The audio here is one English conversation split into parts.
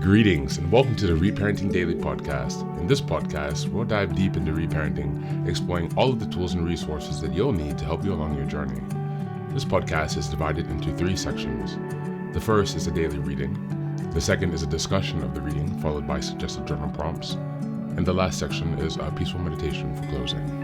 Greetings and welcome to the Reparenting Daily podcast. In this podcast, we'll dive deep into reparenting, exploring all of the tools and resources that you'll need to help you along your journey. This podcast is divided into 3 sections. The first is a daily reading. The second is a discussion of the reading, followed by suggested journal prompts. And the last section is a peaceful meditation for closing.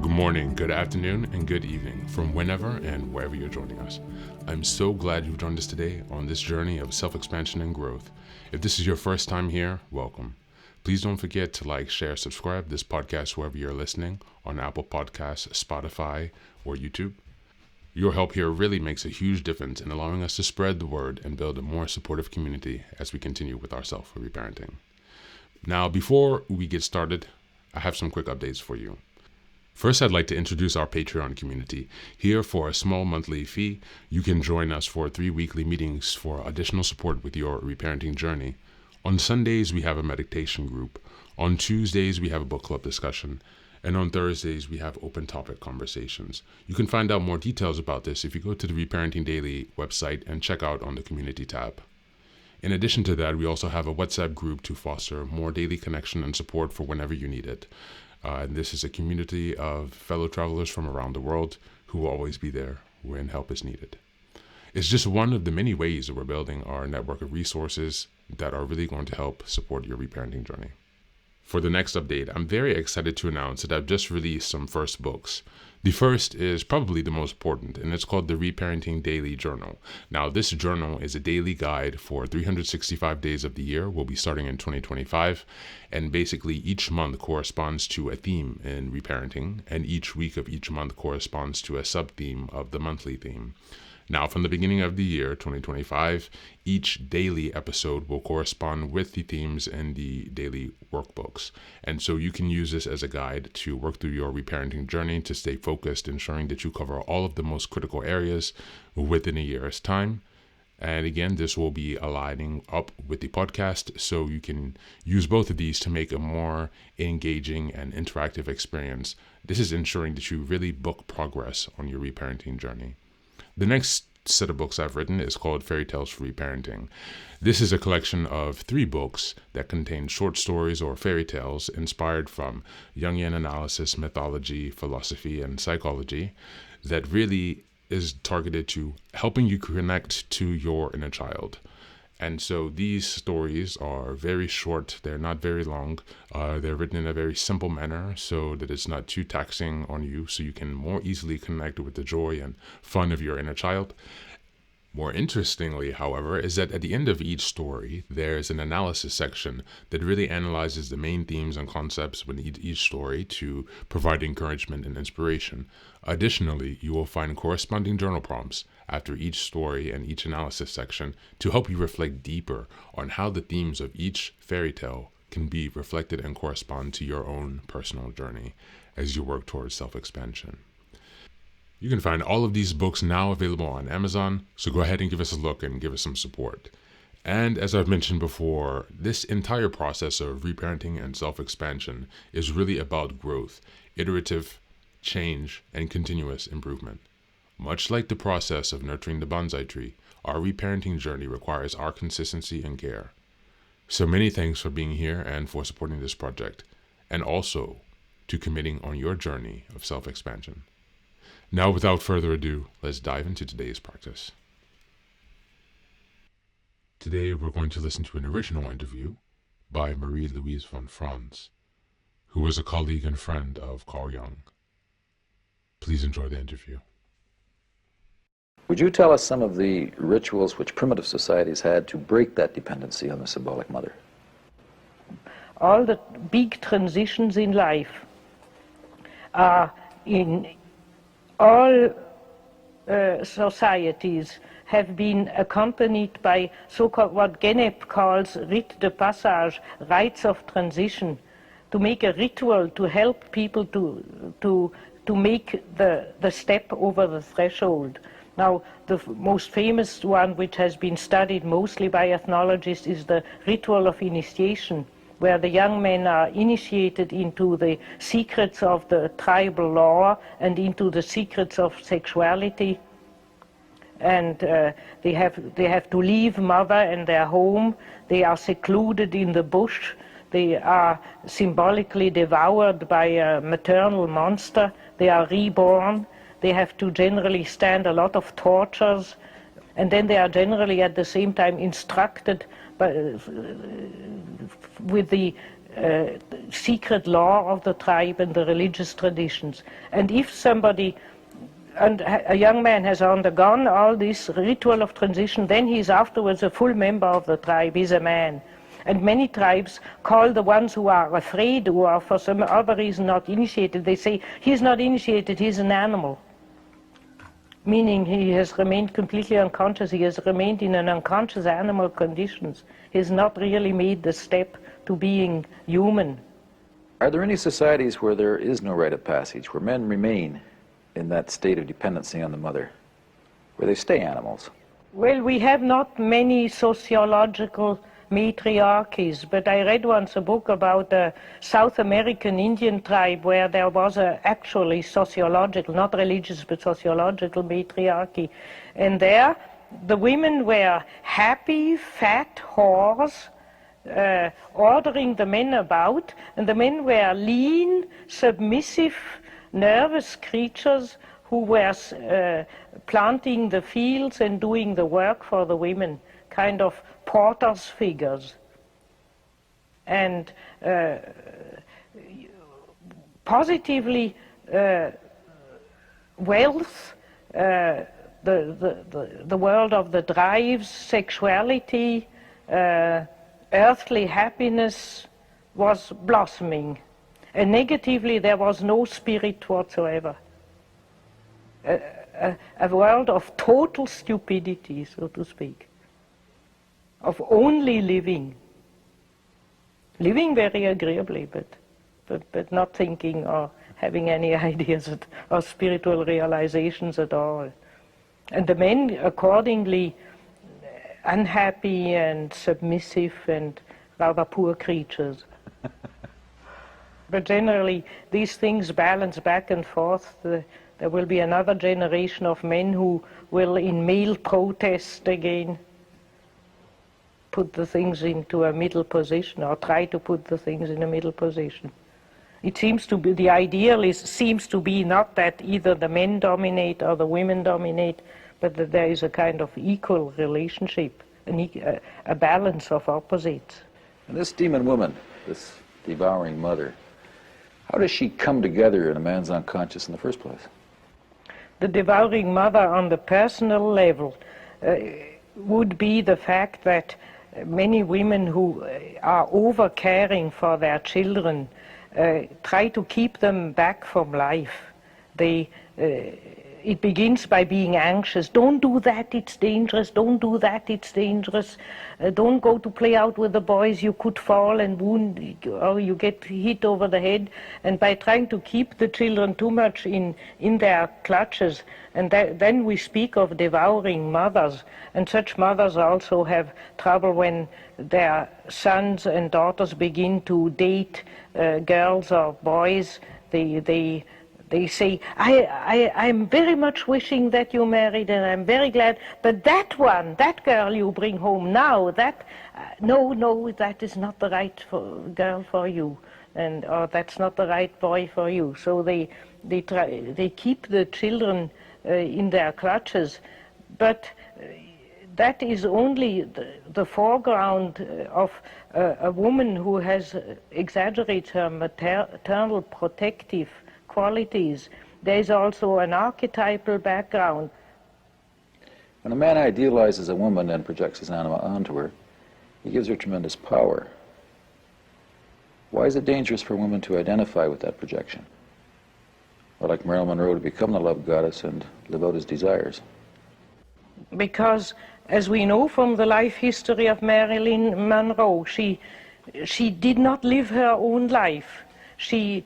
Good morning, good afternoon, and good evening from whenever and wherever you're joining us. I'm so glad you've joined us today on this journey of self-expansion and growth. If this is your first time here, welcome. Please don't forget to like, share, subscribe this podcast wherever you're listening, on Apple Podcasts, Spotify, or YouTube. Your help here really makes a huge difference in allowing us to spread the word and build a more supportive community as we continue with our self-reparenting. Now, before we get started, I have some quick updates for you. First, I'd like to introduce our Patreon community. Here, for a small monthly fee, you can join us for 3 weekly meetings for additional support with your reparenting journey. On Sundays, we have a meditation group. On Tuesdays, we have a book club discussion. And on Thursdays, we have open topic conversations. You can find out more details about this if you go to the Reparenting Daily website and check out on the community tab. In addition to that, we also have a WhatsApp group to foster more daily connection and support for whenever you need it. And this is a community of fellow travelers from around the world who will always be there when help is needed. It's just one of the many ways that we're building our network of resources that are really going to help support your reparenting journey. For the next update, I'm very excited to announce that I've just released some first books. The first is probably the most important, and it's called the Reparenting Daily Journal. Now, this journal is a daily guide for 365 days of the year. We'll be starting in 2025, and basically each month corresponds to a theme in reparenting, and each week of each month corresponds to a sub-theme of the monthly theme. Now, from the beginning of the year, 2025, each daily episode will correspond with the themes in the daily workbooks. And so you can use this as a guide to work through your reparenting journey to stay focused, ensuring that you cover all of the most critical areas within a year's time. And again, this will be aligning up with the podcast, so you can use both of these to make a more engaging and interactive experience. This is ensuring that you really book progress on your reparenting journey. The next set of books I've written is called Fairy Tales for Reparenting. This is a collection of 3 books that contain short stories or fairy tales inspired from Jungian analysis, mythology, philosophy, and psychology that really is targeted to helping you connect to your inner child. And so these stories are very short. They're not very long. They're written in a very simple manner so that it's not too taxing on you, so you can more easily connect with the joy and fun of your inner child. More interestingly, however, is that at the end of each story, there's an analysis section that really analyzes the main themes and concepts within each story to provide encouragement and inspiration. Additionally, you will find corresponding journal prompts after each story and each analysis section to help you reflect deeper on how the themes of each fairy tale can be reflected and correspond to your own personal journey as you work towards self-expansion. You can find all of these books now available on Amazon, so go ahead and give us a look and give us some support. And as I've mentioned before, this entire process of reparenting and self-expansion is really about growth, iterative change, and continuous improvement. Much like the process of nurturing the bonsai tree, our reparenting journey requires our consistency and care. So many thanks for being here and for supporting this project, and also to committing on your journey of self-expansion. Now, without further ado, let's dive into today's practice. Today, we're going to listen to an original interview by Marie-Louise von Franz, who was a colleague and friend of Carl Jung. Please enjoy the interview. Would you tell us some of the rituals which primitive societies had to break that dependency on the symbolic mother? All the big transitions in life are in all societies have been accompanied by so-called what Genep calls rite de passage, rites of transition, to make a ritual to help people to make the step over the threshold. Now, the most famous one, which has been studied mostly by ethnologists, is the ritual of initiation, where the young men are initiated into the secrets of the tribal law and into the secrets of sexuality. And they have to leave mother and their home. They are secluded in the bush. They are symbolically devoured by a maternal monster. They are reborn. They have to generally stand a lot of tortures. And then they are generally at the same time instructed with the secret law of the tribe and the religious traditions. And if somebody, and a young man has undergone all this ritual of transition, then he is afterwards a full member of the tribe, he's a man. And many tribes call the ones who are afraid, who are for some other reason not initiated, they say, he's not initiated, he's an animal. Meaning he has remained completely unconscious, he has remained in an unconscious animal conditions. He has not really made the step to being human. Are there any societies where there is no rite of passage, where men remain in that state of dependency on the mother, where they stay animals? Well, we have not many sociological matriarchies, but I read once a book about a South American Indian tribe where there was actually sociological, not religious, but sociological matriarchy. And there, the women were happy, fat whores, ordering the men about, and the men were lean, submissive, nervous creatures who were planting the fields and doing the work for the women, kind of porters' figures. And positively, wealth, the world of the drives, sexuality, earthly happiness was blossoming. And negatively, there was no spirit whatsoever. A world of total stupidity, so to speak, of only living. Living very agreeably, but not thinking or having any ideas or spiritual realizations at all. And the men accordingly unhappy and submissive and rather poor creatures. But generally, these things balance back and forth. There will be another generation of men who will, in male protest again, put the things into a middle position, or try to put the things in a middle position. It seems to be, the ideal seems to be not that either the men dominate or the women dominate, but that there is a kind of equal relationship, a balance of opposites. And this demon woman, this devouring mother, how does she come together in a man's unconscious in the first place? The devouring mother on the personal level would be the fact that many women who are over-caring for their children try to keep them back from life. It begins by being anxious. Don't do that, it's dangerous. Don't do that, it's dangerous. Don't go to play out with the boys. You could fall and wound, or you get hit over the head. And by trying to keep the children too much in their clutches, and then we speak of devouring mothers. And such mothers also have trouble when their sons and daughters begin to date girls or boys. They say, I'm very much wishing that you married, and I'm very glad, but that girl you bring home now, no, that is not the right girl for you, or that's not the right boy for you. So they keep the children in their clutches, but that is only the foreground of a woman who exaggerates her maternal protective qualities. There is also an archetypal background. When a man idealizes a woman and projects his anima onto her, he gives her tremendous power. Why is it dangerous for a woman to identify with that projection? Or like Marilyn Monroe, to become the love goddess and live out his desires? Because, as we know from the life history of Marilyn Monroe, she did not live her own life. She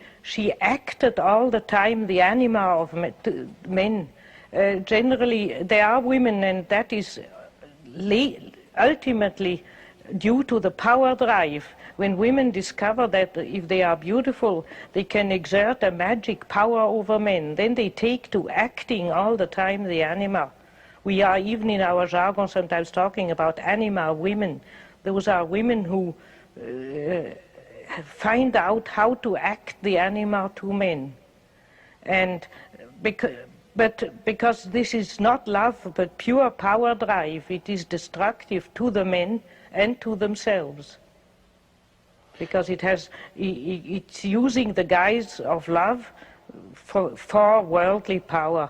acted all the time the anima of men, generally there are women, and that is ultimately due to the power drive. When women discover that if they are beautiful, they can exert a magic power over men, then they take to acting all the time the anima. We are even in our jargon sometimes talking about anima women. Those are women who find out how to act the anima to men. And because this is not love but pure power drive, it is destructive to the men and to themselves. Because it's using the guise of love for worldly power.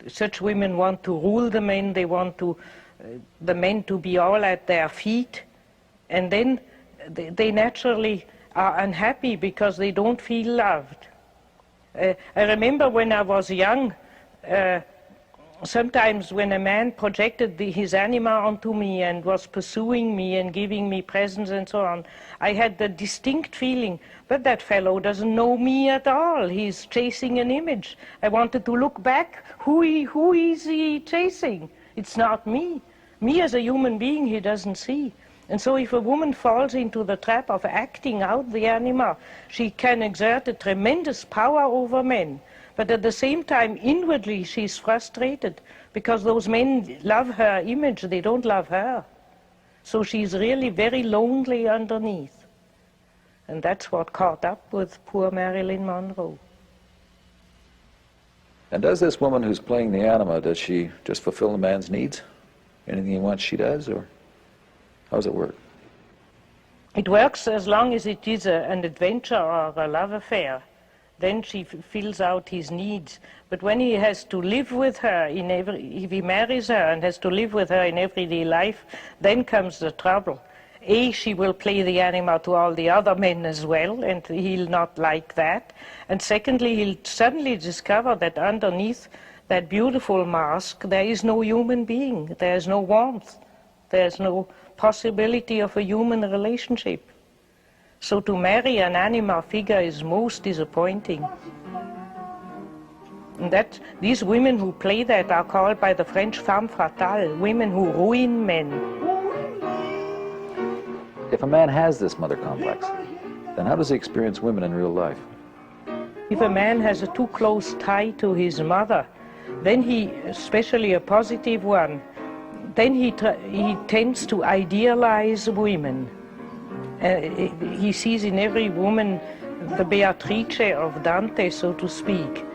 Such women want to rule the men, they want the men to be all at their feet, and then they naturally are unhappy because they don't feel loved. I remember when I was young, sometimes when a man projected his anima onto me and was pursuing me and giving me presents and so on, I had the distinct feeling, but that fellow doesn't know me at all. He's chasing an image. I wanted to look back. Who is he chasing? It's not me. Me as a human being he doesn't see. And so if a woman falls into the trap of acting out the anima, she can exert a tremendous power over men. But at the same time, inwardly, she's frustrated because those men love her image, they don't love her. So she's really very lonely underneath. And that's what caught up with poor Marilyn Monroe. And does this woman who's playing the anima, does she just fulfill the man's needs? Anything he wants, she does, or how does it work? It works as long as it is an adventure or a love affair. Then she fills out his needs. But when he has to live with her, if he marries her and has to live with her in everyday life, then comes the trouble. She will play the anima to all the other men as well, and he'll not like that. And secondly, he'll suddenly discover that underneath that beautiful mask, there is no human being. There's no warmth. There's no possibility of a human relationship. So to marry an anima figure is most disappointing. And that these women who play that are called by the French femme fatale, women who ruin men. If a man has this mother complex, then how does he experience women in real life? If a man has a too close tie to his mother, then he, especially a positive one, then he tends to idealize women. He sees in every woman the Beatrice of Dante, so to speak,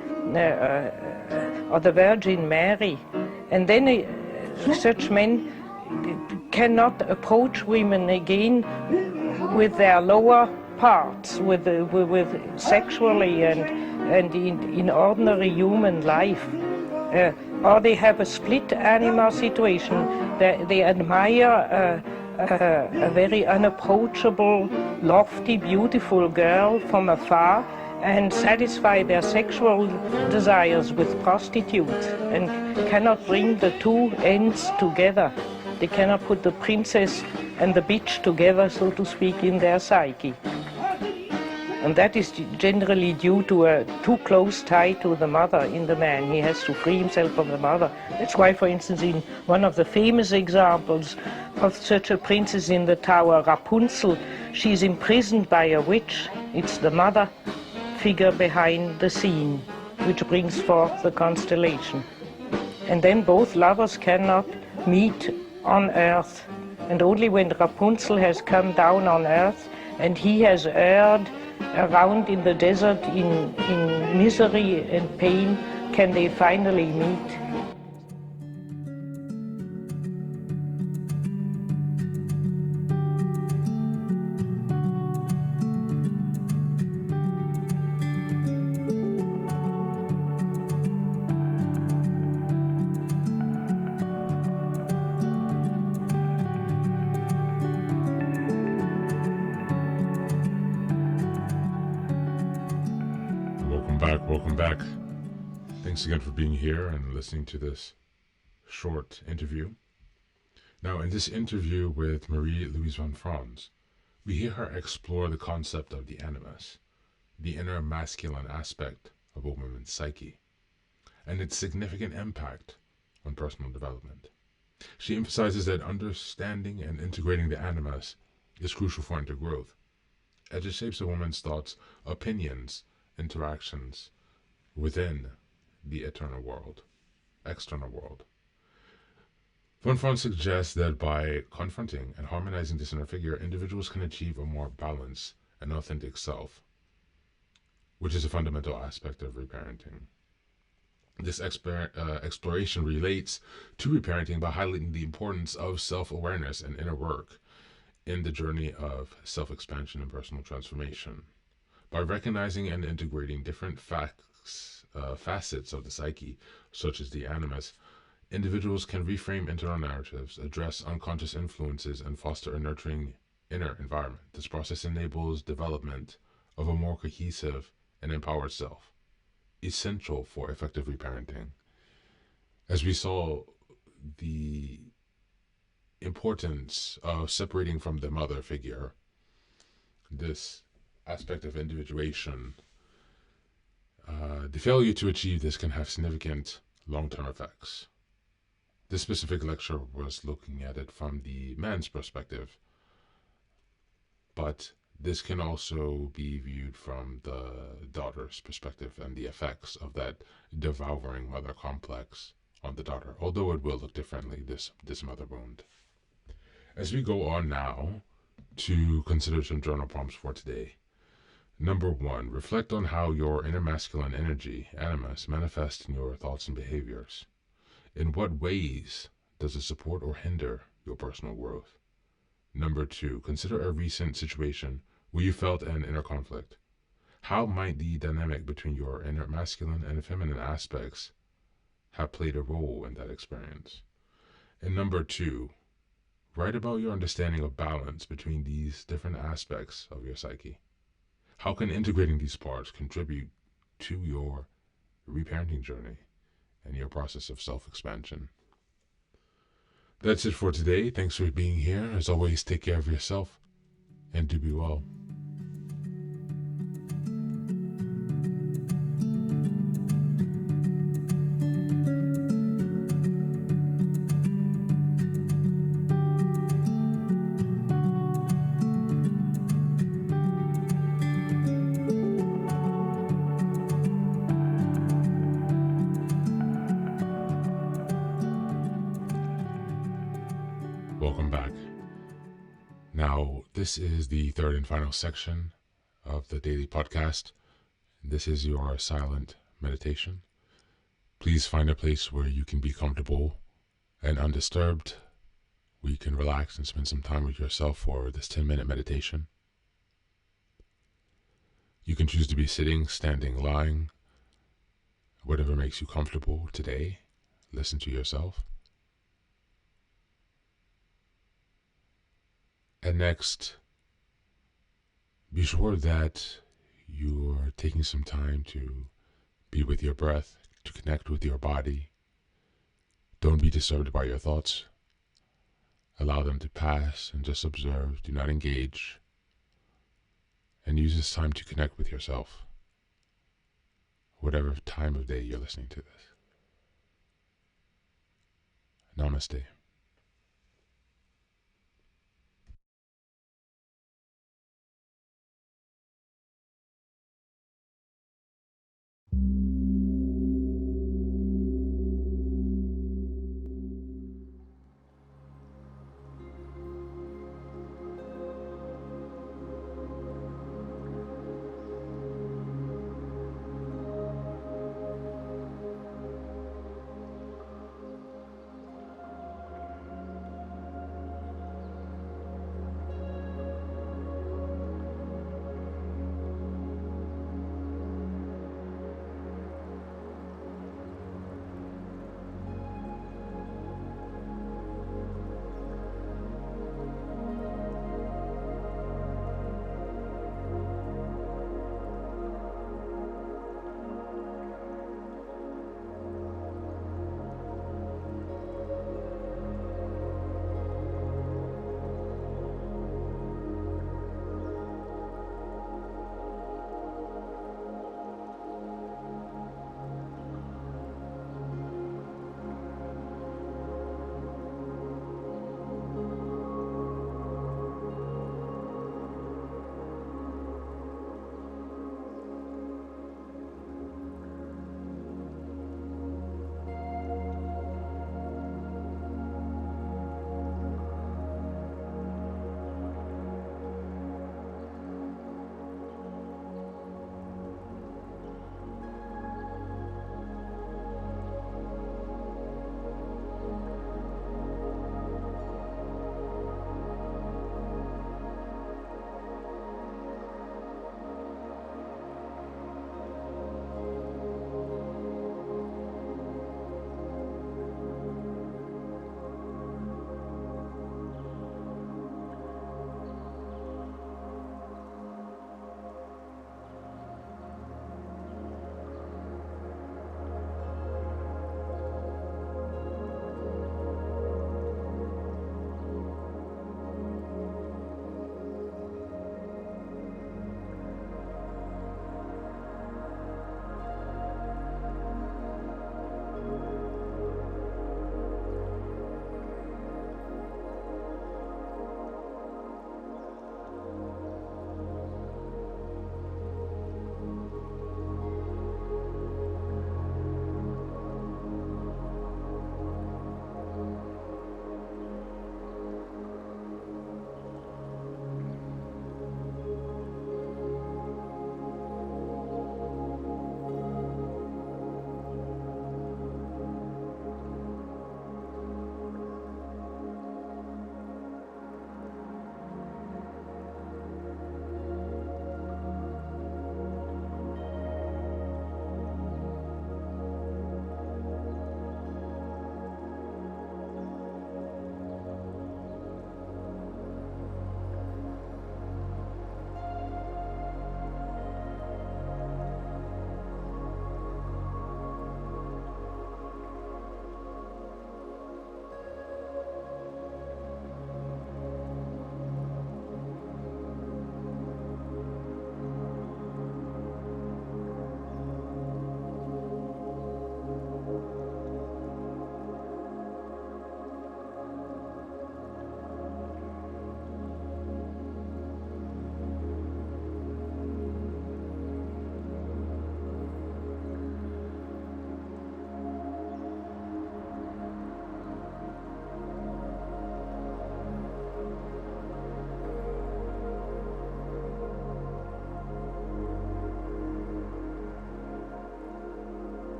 or the Virgin Mary. And then such men cannot approach women again with their lower parts, with sexually and in ordinary human life. Or they have a split anima situation. They admire a very unapproachable, lofty, beautiful girl from afar and satisfy their sexual desires with prostitutes and cannot bring the two ends together. They cannot put the princess and the bitch together, so to speak, in their psyche. And that is generally due to a too close tie to the mother in the man. He has to free himself from the mother. That's why, for instance, in one of the famous examples of such a princess in the tower, Rapunzel, she's imprisoned by a witch. It's the mother figure behind the scene, which brings forth the constellation. And then both lovers cannot meet on earth. And only when Rapunzel has come down on earth and he has erred around in the desert in misery and pain can they finally meet. Welcome back. Thanks again for being here and listening to this short interview. Now, in this interview with Marie-Louise von Franz, we hear her explore the concept of the animus, the inner masculine aspect of a woman's psyche. and its significant impact on personal development. She emphasizes that understanding and integrating the animus is crucial for intergrowth, as it shapes a woman's thoughts, opinions, interactions within the external world. Franz suggests that by confronting and harmonizing this inner figure, individuals can achieve a more balanced and authentic self, which is a fundamental aspect of reparenting. This exploration relates to reparenting by highlighting the importance of self-awareness and inner work in the journey of self-expansion and personal transformation. By recognizing and integrating different facets of the psyche, such as the animus, individuals can reframe internal narratives, address unconscious influences, and foster a nurturing inner environment. This process enables development of a more cohesive and empowered self, essential for effective reparenting. As we saw, the importance of separating from the mother figure, this aspect of individuation, the failure to achieve this can have significant long-term effects. This specific lecture was looking at it from the man's perspective, but this can also be viewed from the daughter's perspective and the effects of that devouring mother complex on the daughter, although it will look differently, this mother wound. As we go on now to consider some journal prompts for today. Number 1, reflect on how your inner masculine energy, animus, manifests in your thoughts and behaviors. In what ways does it support or hinder your personal growth? Number 2, consider a recent situation where you felt an inner conflict. How might the dynamic between your inner masculine and feminine aspects have played a role in that experience? And number 2, write about your understanding of balance between these different aspects of your psyche. How can integrating these parts contribute to your reparenting journey and your process of self-expansion? That's it for today. Thanks for being here. As always, take care of yourself and do be well. Welcome back. Now, this is the third and final section of the daily podcast. This is your silent meditation. Please find a place where you can be comfortable and undisturbed, where you can relax and spend some time with yourself for this 10-minute meditation. You can choose to be sitting, standing, lying, whatever makes you comfortable today. Listen to yourself. And next, be sure that you're taking some time to be with your breath, to connect with your body. Don't be disturbed by your thoughts. Allow them to pass and just observe. Do not engage. And use this time to connect with yourself, whatever time of day you're listening to this. Namaste.